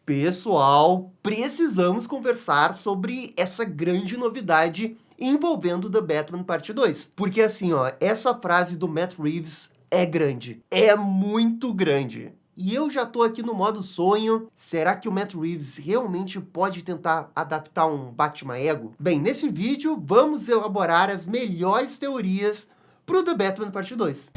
Pessoal, precisamos conversar sobre essa grande novidade envolvendo The Batman Parte 2. Porque assim, ó, essa frase do Matt Reeves é grande. É muito grande. E eu já tô aqui no modo sonho. Será que o Matt Reeves realmente pode tentar adaptar um Batman Ego? Bem, nesse vídeo vamos elaborar as melhores teorias pro The Batman Parte 2.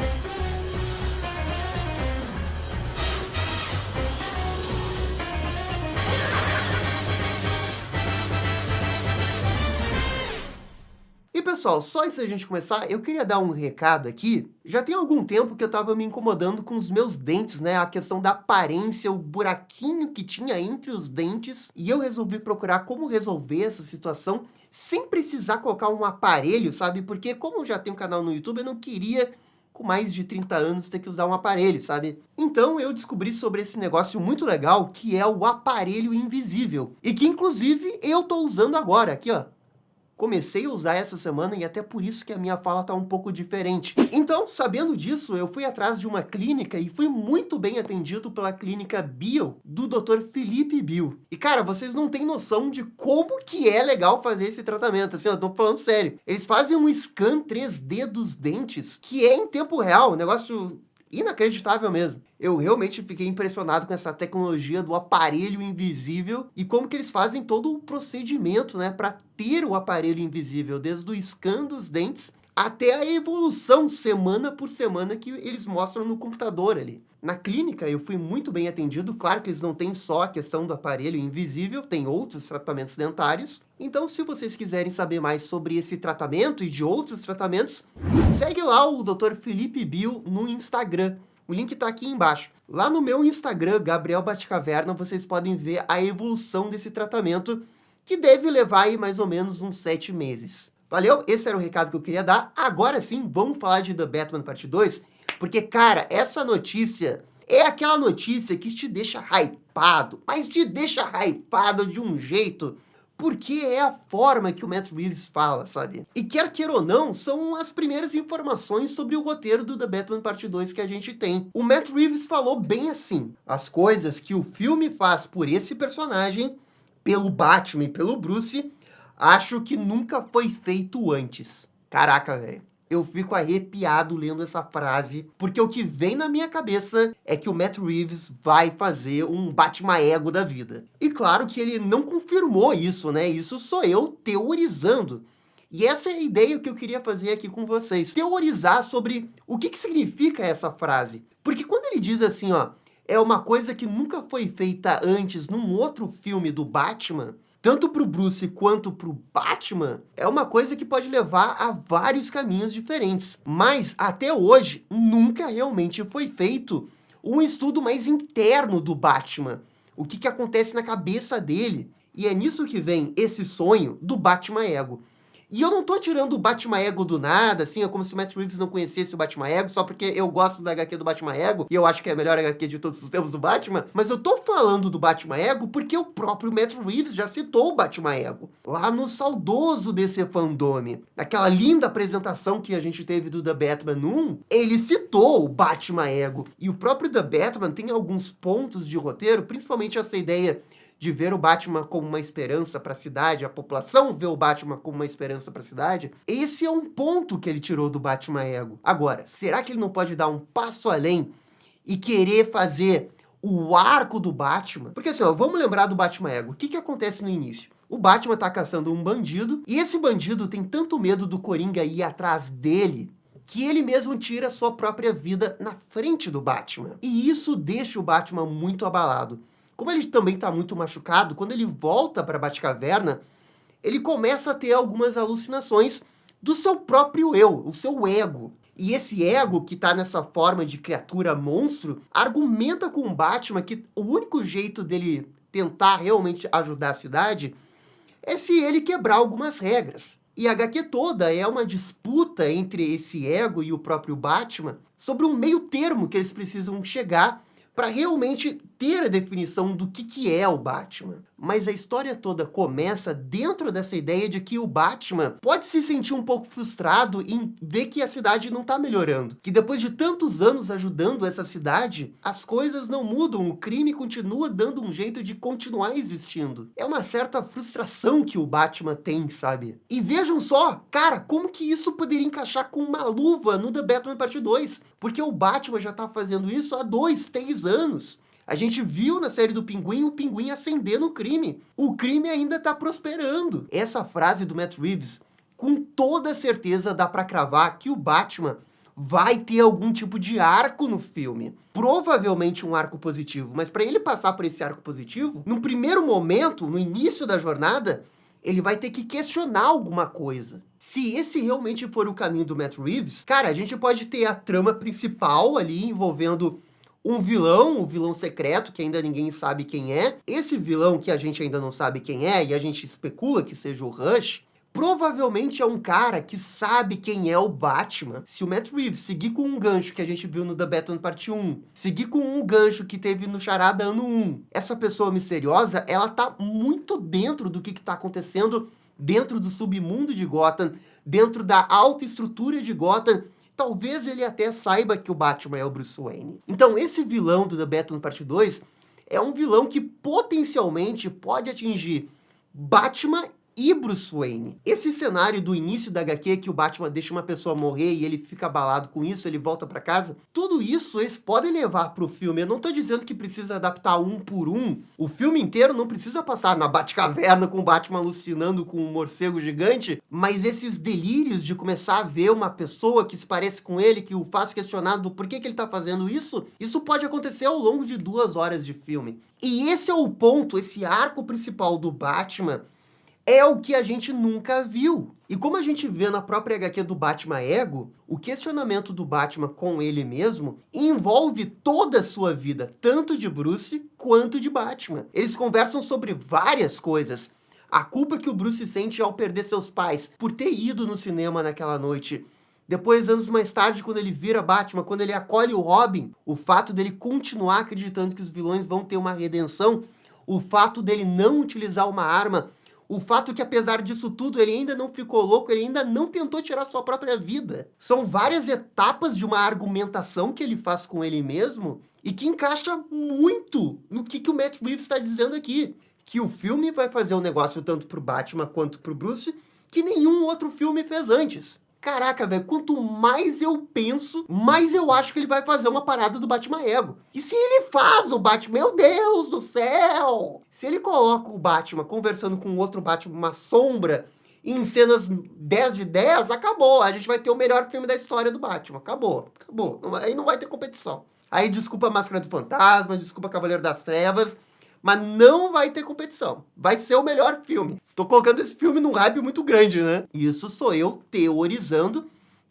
E pessoal, só antes da gente começar, eu queria dar um recado aqui. Já tem algum tempo que eu estava me incomodando com os meus dentes, né? A questão da aparência, o buraquinho que tinha entre os dentes. E eu resolvi procurar como resolver essa situação sem precisar colocar um aparelho, sabe? Porque como eu já tenho um canal no YouTube, eu não queria, com mais de 30 anos, ter que usar um aparelho, sabe? Então eu descobri sobre esse negócio muito legal, que é o aparelho invisível. E que, inclusive, eu tô usando agora, aqui, ó. Comecei a usar essa semana e até por isso que a minha fala está um pouco diferente. Então, sabendo disso, eu fui atrás de uma clínica e fui muito bem atendido pela clínica Bio, do Dr. Felipe Bio. E, cara, vocês não têm noção de como que é legal fazer esse tratamento. Assim, eu tô falando sério. Eles fazem um scan 3D dos dentes, que é em tempo real, um negócio inacreditável mesmo. Eu realmente fiquei impressionado com essa tecnologia do aparelho invisível e como que eles fazem todo o procedimento, né, para ter o aparelho invisível, desde o scan dos dentes até a evolução semana por semana que eles mostram no computador ali. Na clínica eu fui muito bem atendido, claro que eles não têm só a questão do aparelho invisível, tem outros tratamentos dentários. Então, se vocês quiserem saber mais sobre esse tratamento e de outros tratamentos, segue lá o Dr. Felipe Bio no Instagram. O link está aqui embaixo. Lá no meu Instagram, Gabriel Batcaverna, vocês podem ver a evolução desse tratamento, que deve levar aí mais ou menos uns 7 meses. Valeu? Esse era o recado que eu queria dar. Agora sim, vamos falar de The Batman Parte 2, porque, cara, essa notícia é aquela notícia que te deixa hypado, mas te deixa hypado de um jeito, porque é a forma que o Matt Reeves fala, sabe? E quer queira ou não, são as primeiras informações sobre o roteiro do The Batman Parte 2 que a gente tem. O Matt Reeves falou bem assim: as coisas que o filme faz por esse personagem, pelo Batman e pelo Bruce, acho que nunca foi feito antes. Caraca, velho. Eu fico arrepiado lendo essa frase, porque o que vem na minha cabeça é que o Matt Reeves vai fazer um Batman Ego da vida. E claro que ele não confirmou isso, né? Isso sou eu teorizando. E essa é a ideia que eu queria fazer aqui com vocês. Teorizar sobre o que significa essa frase. Porque quando ele diz assim, ó, é uma coisa que nunca foi feita antes num outro filme do Batman, tanto para o Bruce quanto para o Batman, é uma coisa que pode levar a vários caminhos diferentes. Mas, até hoje, nunca realmente foi feito um estudo mais interno do Batman. O que acontece na cabeça dele. E é nisso que vem esse sonho do Batman Ego. E eu não tô tirando o Batman Ego do nada, assim, é como se o Matt Reeves não conhecesse o Batman Ego, só porque eu gosto da HQ do Batman Ego, e eu acho que é a melhor HQ de todos os tempos do Batman, mas eu tô falando do Batman Ego porque o próprio Matt Reeves já citou o Batman Ego, lá no saudoso DC Fandome. Naquela linda apresentação que a gente teve do The Batman 1, ele citou o Batman Ego. E o próprio The Batman tem alguns pontos de roteiro, principalmente essa ideia de ver o Batman como uma esperança para a cidade, a população vê o Batman como uma esperança para a cidade. Esse é um ponto que ele tirou do Batman Ego. Agora, será que ele não pode dar um passo além e querer fazer o arco do Batman? Porque assim, ó, vamos lembrar do Batman Ego. O que acontece no início? O Batman tá caçando um bandido, e esse bandido tem tanto medo do Coringa ir atrás dele, que ele mesmo tira sua própria vida na frente do Batman. E isso deixa o Batman muito abalado. Como ele também está muito machucado, quando ele volta para a Batcaverna, ele começa a ter algumas alucinações do seu próprio eu, o seu ego. E esse ego, que está nessa forma de criatura monstro, argumenta com o Batman que o único jeito dele tentar realmente ajudar a cidade é se ele quebrar algumas regras. E a HQ toda é uma disputa entre esse ego e o próprio Batman sobre um meio termo que eles precisam chegar para realmente ter a definição do que é o Batman. Mas a história toda começa dentro dessa ideia de que o Batman pode se sentir um pouco frustrado em ver que a cidade não tá melhorando. Que depois de tantos anos ajudando essa cidade, as coisas não mudam, o crime continua dando um jeito de continuar existindo. É uma certa frustração que o Batman tem, sabe? E vejam só, cara, como que isso poderia encaixar com uma luva no The Batman Parte 2? Porque o Batman já tá fazendo isso há 2, 3 anos. A gente viu na série do Pinguim o Pinguim acendendo o crime. O crime ainda tá prosperando. Essa frase do Matt Reeves, com toda certeza dá pra cravar que o Batman vai ter algum tipo de arco no filme. Provavelmente um arco positivo, mas para ele passar por esse arco positivo, no primeiro momento, no início da jornada, ele vai ter que questionar alguma coisa. Se esse realmente for o caminho do Matt Reeves, cara, a gente pode ter a trama principal ali envolvendo um vilão secreto, que ainda ninguém sabe quem é. Esse vilão que a gente ainda não sabe quem é, e a gente especula que seja o Rush, provavelmente é um cara que sabe quem é o Batman. Se o Matt Reeves seguir com um gancho que a gente viu no The Batman Parte 1, seguir com um gancho que teve no Charada Ano 1, essa pessoa misteriosa, ela tá muito dentro do que tá acontecendo dentro do submundo de Gotham, dentro da alta estrutura de Gotham. Talvez ele até saiba que o Batman é o Bruce Wayne. Então, esse vilão do The Batman Parte 2 é um vilão que potencialmente pode atingir Batman e Bruce Wayne. Esse cenário do início da HQ, que o Batman deixa uma pessoa morrer e ele fica abalado com isso, ele volta pra casa, tudo isso eles podem levar pro filme. Eu não tô dizendo que precisa adaptar um por um. O filme inteiro não precisa passar na Batcaverna com o Batman alucinando com um morcego gigante, mas esses delírios de começar a ver uma pessoa que se parece com ele, que o faz questionar do porquê que ele tá fazendo isso, isso pode acontecer ao longo de 2 horas de filme. E esse é o ponto, esse arco principal do Batman, é o que a gente nunca viu. E como a gente vê na própria HQ do Batman Ego, o questionamento do Batman com ele mesmo envolve toda a sua vida, tanto de Bruce quanto de Batman. Eles conversam sobre várias coisas. A culpa que o Bruce sente ao perder seus pais, por ter ido no cinema naquela noite. Depois, anos mais tarde, quando ele vira Batman, quando ele acolhe o Robin, o fato dele continuar acreditando que os vilões vão ter uma redenção, o fato dele não utilizar uma arma, o fato que, apesar disso tudo, ele ainda não ficou louco, ele ainda não tentou tirar sua própria vida. São várias etapas de uma argumentação que ele faz com ele mesmo e que encaixa muito no que o Matt Reeves está dizendo aqui. Que o filme vai fazer um negócio tanto pro Batman quanto pro Bruce que nenhum outro filme fez antes. Caraca, velho, quanto mais eu penso, mais eu acho que ele vai fazer uma parada do Batman Ego. E se ele faz o Batman, meu Deus do céu! Se ele coloca o Batman conversando com outro Batman, uma sombra, em cenas 10 de 10, acabou. A gente vai ter o melhor filme da história do Batman. Acabou, acabou. Aí não vai ter competição. Aí desculpa Máscara do Fantasma, desculpa Cavaleiro das Trevas, mas não vai ter competição. Vai ser o melhor filme. Tô colocando esse filme num hype muito grande, né? Isso sou eu teorizando,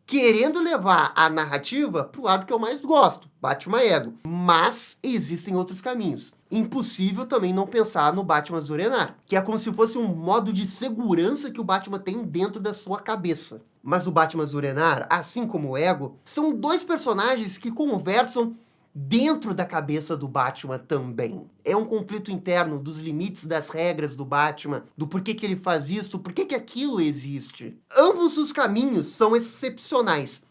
querendo levar a narrativa pro lado que eu mais gosto, Batman Ego. Mas existem outros caminhos. Impossível também não pensar no Batman Zurenar, que é como se fosse um modo de segurança que o Batman tem dentro da sua cabeça. Mas o Batman Zurenar, assim como o Ego, são 2 personagens que conversam dentro da cabeça do Batman também. É um conflito interno dos limites das regras do Batman, do porquê que ele faz isso, porquê que aquilo existe. Ambos os caminhos são excepcionais.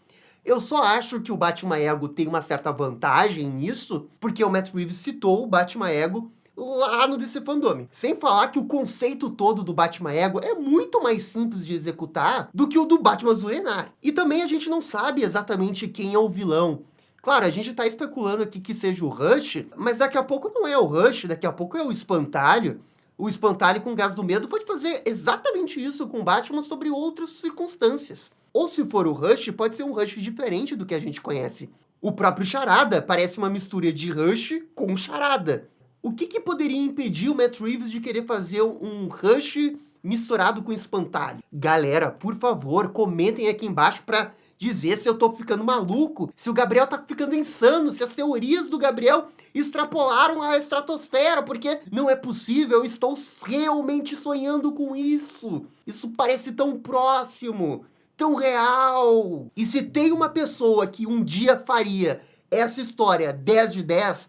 Eu só acho que o Batman Ego tem uma certa vantagem nisso, porque o Matt Reeves citou o Batman Ego lá no DC Fandom. Sem falar que o conceito todo do Batman Ego é muito mais simples de executar do que o do Batman Zurenar. E também a gente não sabe exatamente quem é o vilão. Claro, a gente tá especulando aqui que seja o Rush, mas daqui a pouco não é o Rush, daqui a pouco é o Espantalho. O Espantalho com Gás do Medo pode fazer exatamente isso com o Batman sobre outras circunstâncias. Ou se for o Rush, pode ser um Rush diferente do que a gente conhece. O próprio Charada parece uma mistura de Rush com Charada. O que poderia impedir o Matt Reeves de querer fazer um Rush misturado com Espantalho? Galera, por favor, comentem aqui embaixo pra dizer se eu tô ficando maluco, se o Gabriel tá ficando insano, se as teorias do Gabriel extrapolaram a estratosfera, porque não é possível, eu estou realmente sonhando com isso. Isso parece tão próximo, tão real. E se tem uma pessoa que um dia faria essa história 10 de 10,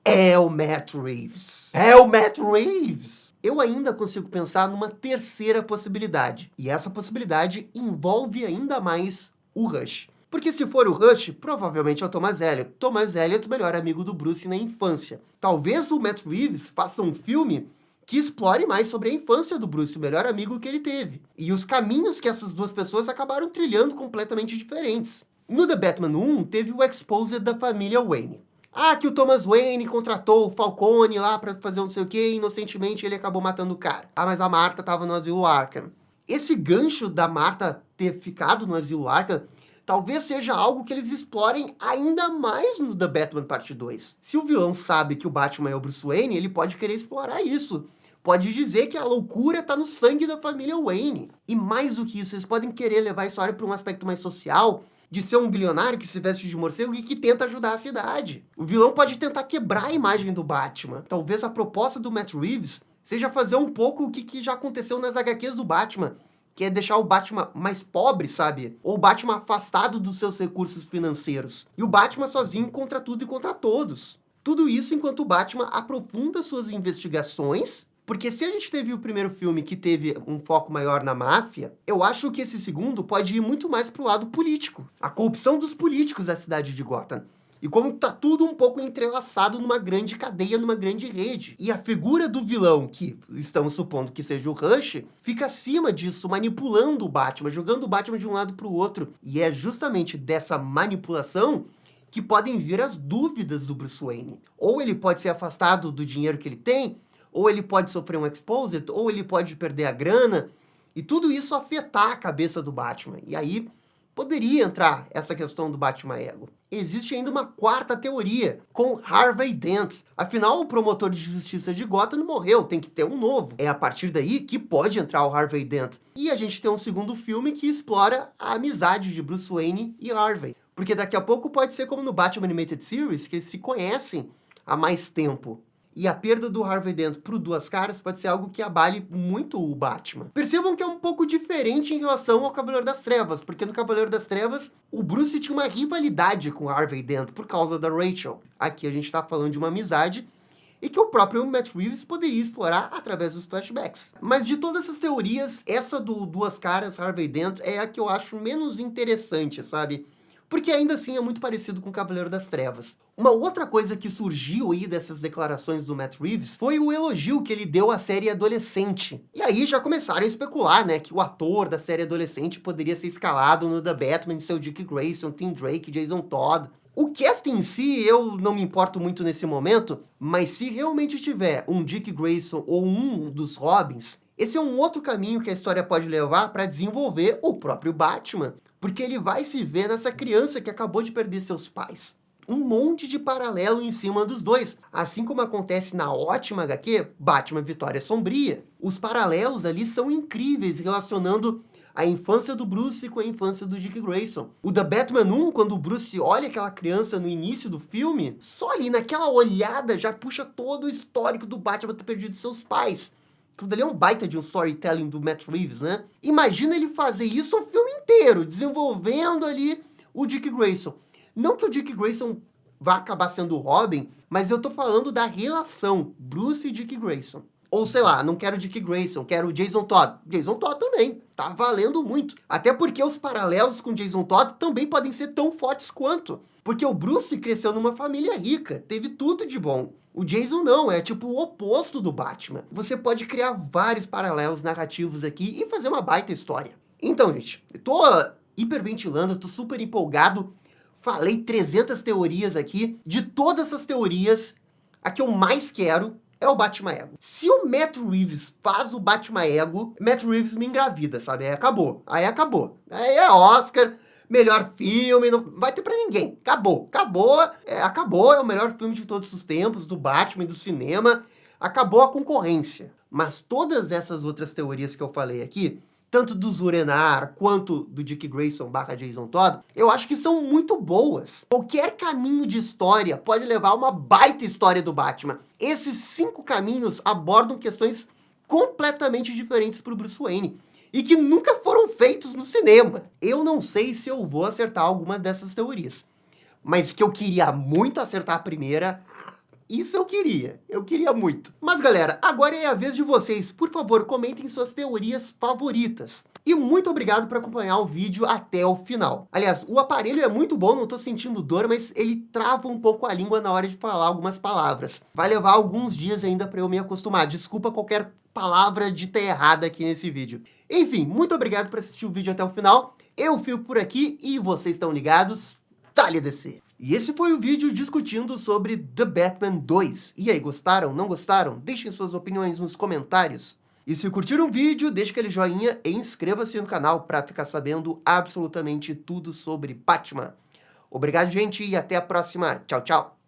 É o Matt Reeves. É o Matt Reeves! Eu ainda consigo pensar numa terceira possibilidade. E essa possibilidade envolve ainda mais o Rush. Porque se for o Rush, provavelmente é o Thomas Elliot. Thomas Elliot, o melhor amigo do Bruce na infância. Talvez o Matt Reeves faça um filme que explore mais sobre a infância do Bruce, o melhor amigo que ele teve. E os caminhos que essas duas pessoas acabaram trilhando completamente diferentes. No The Batman 1, teve o exposed da família Wayne. Ah, que o Thomas Wayne contratou o Falcone lá pra fazer não sei o quê, e inocentemente ele acabou matando o cara. Ah, mas a Martha tava no asilo Arkham. Esse gancho da Martha ter ficado no asilo Arkham talvez seja algo que eles explorem ainda mais no The Batman Parte 2. Se o vilão sabe que o Batman é o Bruce Wayne, ele pode querer explorar isso. Pode dizer que a loucura tá no sangue da família Wayne. E mais do que isso, eles podem querer levar a história para um aspecto mais social, de ser um bilionário que se veste de morcego e que tenta ajudar a cidade. O vilão pode tentar quebrar a imagem do Batman. Talvez a proposta do Matt Reeves seja fazer um pouco o que já aconteceu nas HQs do Batman, que é deixar o Batman mais pobre, sabe? Ou o Batman afastado dos seus recursos financeiros. E o Batman sozinho contra tudo e contra todos. Tudo isso enquanto o Batman aprofunda suas investigações. Porque se a gente teve o primeiro filme que teve um foco maior na máfia, eu acho que esse segundo pode ir muito mais pro lado político. A corrupção dos políticos da cidade de Gotham. E como tá tudo um pouco entrelaçado numa grande cadeia, numa grande rede. E a figura do vilão, que estamos supondo que seja o Rush, fica acima disso, manipulando o Batman, jogando o Batman de um lado pro outro. E é justamente dessa manipulação que podem vir as dúvidas do Bruce Wayne. Ou ele pode ser afastado do dinheiro que ele tem, ou ele pode sofrer um exposed, ou ele pode perder a grana, e tudo isso afetar a cabeça do Batman. E aí poderia entrar essa questão do Batman ego. Existe ainda uma quarta teoria, com Harvey Dent. Afinal, o promotor de justiça de Gotham morreu, tem que ter um novo. É a partir daí que pode entrar o Harvey Dent. E a gente tem um segundo filme que explora a amizade de Bruce Wayne e Harvey. Porque daqui a pouco pode ser como no Batman Animated Series, que eles se conhecem há mais tempo. E a perda do Harvey Dent pro Duas Caras pode ser algo que abale muito o Batman. Percebam que é um pouco diferente em relação ao Cavaleiro das Trevas, porque no Cavaleiro das Trevas, o Bruce tinha uma rivalidade com o Harvey Dent por causa da Rachel. Aqui a gente tá falando de uma amizade e que o próprio Matt Reeves poderia explorar através dos flashbacks. Mas de todas essas teorias, essa do Duas Caras, Harvey Dent, é a que eu acho menos interessante, sabe? Porque ainda assim é muito parecido com o Cavaleiro das Trevas. Uma outra coisa que surgiu aí dessas declarações do Matt Reeves foi o elogio que ele deu à série adolescente. E aí já começaram a especular, né, que o ator da série adolescente poderia ser escalado no The Batman, seu Dick Grayson, Tim Drake, Jason Todd. O cast em si, eu não me importo muito nesse momento, mas se realmente tiver um Dick Grayson ou um dos Robins, esse é um outro caminho que a história pode levar para desenvolver o próprio Batman. Porque ele vai se ver nessa criança que acabou de perder seus pais. Um monte de paralelo em cima dos dois. Assim como acontece na ótima HQ, Batman Vitória Sombria. Os paralelos ali são incríveis, relacionando a infância do Bruce com a infância do Dick Grayson. O The Batman 1, quando o Bruce olha aquela criança no início do filme, só ali naquela olhada já puxa todo o histórico do Batman ter perdido seus pais. Aquilo dali é um baita de um storytelling do Matt Reeves, né? Imagina ele fazer isso o filme inteiro, desenvolvendo ali o Dick Grayson. Não que o Dick Grayson vá acabar sendo o Robin, mas eu tô falando da relação Bruce e Dick Grayson. Ou sei lá, não quero Dick Grayson, quero o Jason Todd. Jason Todd também, tá valendo muito. Até porque os paralelos com Jason Todd também podem ser tão fortes quanto. Porque o Bruce cresceu numa família rica, teve tudo de bom. O Jason não, é tipo o oposto do Batman. Você pode criar vários paralelos narrativos aqui e fazer uma baita história. Então, gente, eu tô hiperventilando, tô super empolgado. Falei 300 teorias aqui. De todas essas teorias, a que eu mais quero é o Batman Ego. Se o Matt Reeves faz o Batman Ego, Matt Reeves me engravida, sabe? Aí acabou. Aí acabou. Aí é Oscar, melhor filme, não vai ter pra ninguém. Acabou. Acabou, é o melhor filme de todos os tempos, do Batman e do cinema. Acabou a concorrência. Mas todas essas outras teorias que eu falei aqui, tanto do Zurenar quanto do Dick Grayson / Jason Todd, eu acho que são muito boas. Qualquer caminho de história pode levar a uma baita história do Batman. Esses 5 caminhos abordam questões completamente diferentes pro Bruce Wayne e que nunca foram feitos no cinema. Eu não sei se eu vou acertar alguma dessas teorias, mas que eu queria muito acertar a primeira, Isso eu queria muito. Mas galera, agora é a vez de vocês. Por favor, comentem suas teorias favoritas. E muito obrigado por acompanhar o vídeo até o final. Aliás, o aparelho é muito bom, não tô sentindo dor, mas ele trava um pouco a língua na hora de falar algumas palavras. Vai levar alguns dias ainda para eu me acostumar. Desculpa qualquer palavra dita errada aqui nesse vídeo. Enfim, muito obrigado por assistir o vídeo até o final. Eu fico por aqui e vocês estão ligados? Dale DC! E esse foi o vídeo discutindo sobre The Batman 2. E aí, gostaram? Não gostaram? Deixem suas opiniões nos comentários. E se curtiram o vídeo, deixe aquele joinha e inscreva-se no canal para ficar sabendo absolutamente tudo sobre Batman. Obrigado, gente, e até a próxima. Tchau, tchau!